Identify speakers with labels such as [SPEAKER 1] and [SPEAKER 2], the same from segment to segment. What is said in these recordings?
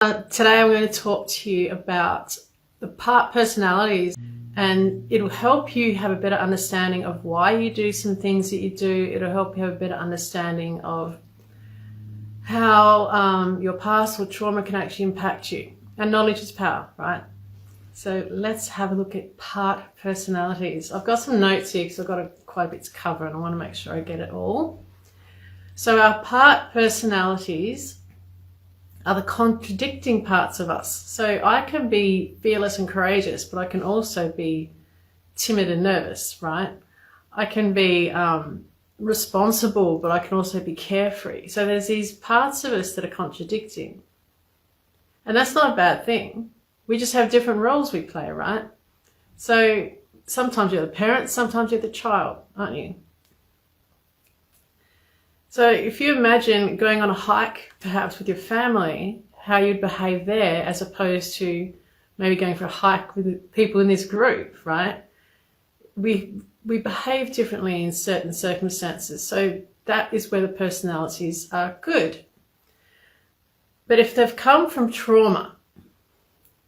[SPEAKER 1] Today I'm going to talk to you about the part personalities, and it'll help you have a better understanding of why you do some things that you do. It'll help you have a better understanding of how your past or trauma can actually impact you. And knowledge is power, right? So let's have a look at part personalities. I've got some notes here because I've got quite a bit to cover and I want to make sure I get it all. So our part personalities are the contradicting parts of us. So I can be fearless and courageous, but I can also be timid and nervous, right? I can be responsible, but I can also be carefree. So there's these parts of us that are contradicting. And that's not a bad thing. We just have different roles we play, right? So sometimes you're the parent, sometimes you're the child, aren't you? So if you imagine going on a hike, perhaps with your family, how you'd behave there as opposed to maybe going for a hike with the people in this group, right? We behave differently in certain circumstances. So that is where the personalities are good. But if they've come from trauma,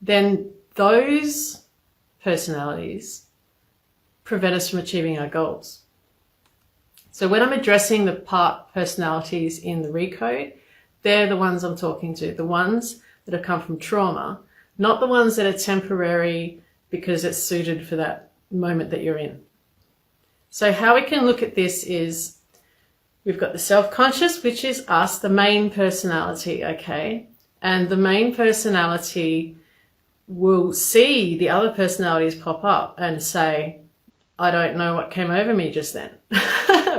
[SPEAKER 1] then those personalities prevent us from achieving our goals. So when I'm addressing the part personalities in the Recode, they're the ones I'm talking to, the ones that have come from trauma, not the ones that are temporary because it's suited for that moment that you're in. So how we can look at this is we've got the self-conscious, which is us, the main personality, okay? And the main personality will see the other personalities pop up and say, I don't know what came over me just then,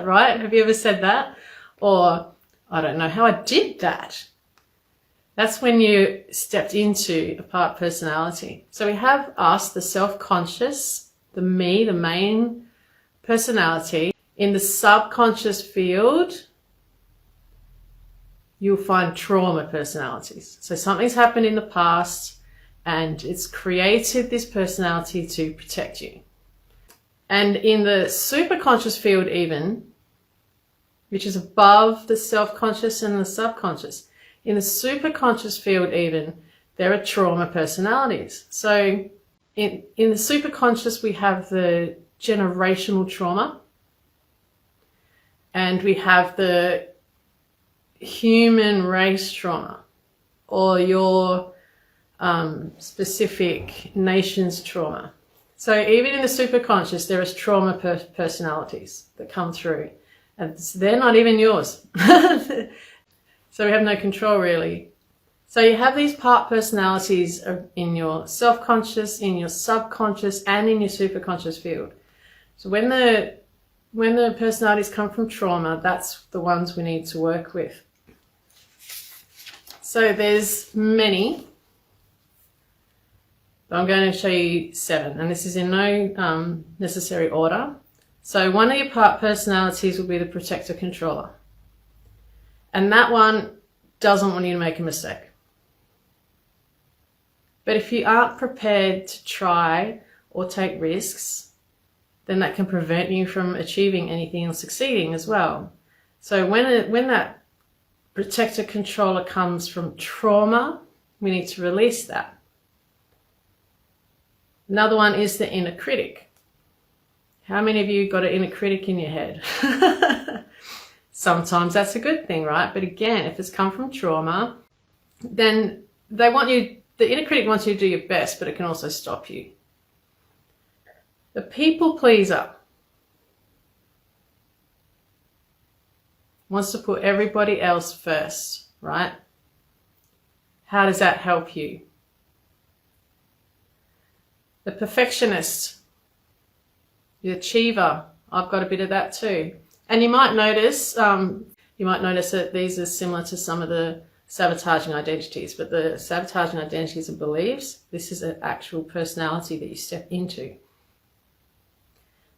[SPEAKER 1] right? Have you ever said that? Or, I don't know how I did that. That's when you stepped into a part personality. So we have us, the self-conscious, the me, the main personality. In the subconscious field, you'll find trauma personalities. So something's happened in the past and it's created this personality to protect you. And in the superconscious field even, which is above the self-conscious and the subconscious, in the superconscious field even, there are trauma personalities. So in the superconscious, we have the generational trauma and we have the human race trauma or your specific nation's trauma. So even in the superconscious, there is trauma personalities that come through, and they're not even yours. So we have no control really. So you have these part personalities in your self-conscious, in your subconscious, and in your superconscious field. So when the personalities come from trauma, that's the ones we need to work with. So there's many. I'm going to show you 7, and this is in no necessary order. So one of your part personalities will be the protector controller. And that one doesn't want you to make a mistake. But if you aren't prepared to try or take risks, then that can prevent you from achieving anything and succeeding as well. So when that protector controller comes from trauma, we need to release that. Another one is the inner critic. How many of you got an inner critic in your head? Sometimes that's a good thing, right? But again, if it's come from trauma, then the inner critic wants you to do your best, but it can also stop you. The people pleaser wants to put everybody else first, right? How does that help you? The perfectionist, the achiever, I've got a bit of that too. And you might notice that these are similar to some of the sabotaging identities, but the sabotaging identities and beliefs, this is an actual personality that you step into.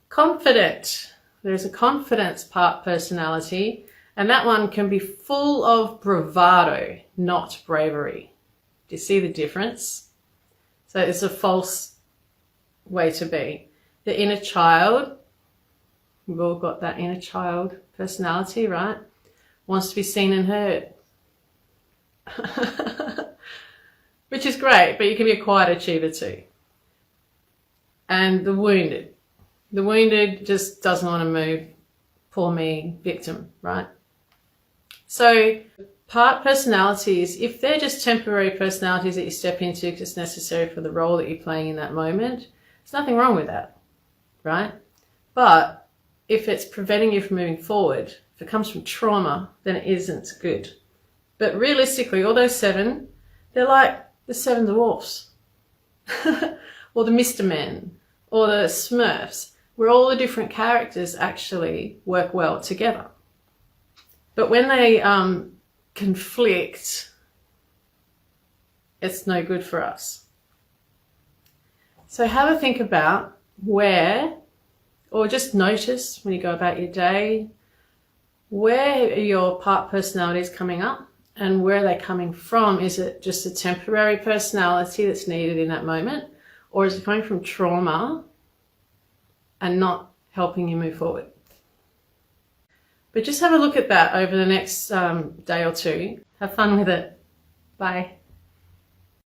[SPEAKER 1] Confident, there's a confidence part personality, and that one can be full of bravado, not bravery. Do you see the difference? So it's a false way to be. The inner child, we've all got that inner child personality, right? Wants to be seen and heard. which is great, but you can be a quiet achiever too. And the wounded. The wounded just doesn't want to move. Poor me, victim, right? So part personalities, if they're just temporary personalities that you step into because it's necessary for the role that you're playing in that moment, there's nothing wrong with that, right? But if it's preventing you from moving forward, if it comes from trauma, then it isn't good. But realistically, all those 7, they're like the 7 dwarfs or the Mr. Men or the Smurfs, where all the different characters actually work well together. But when they conflict, it's no good for us. So have a think about where, or just notice when you go about your day, where are your part personalities coming up and where are they coming from? Is it just a temporary personality that's needed in that moment, or is it coming from trauma and not helping you move forward? But just have a look at that over the next day or two. Have fun with it. Bye.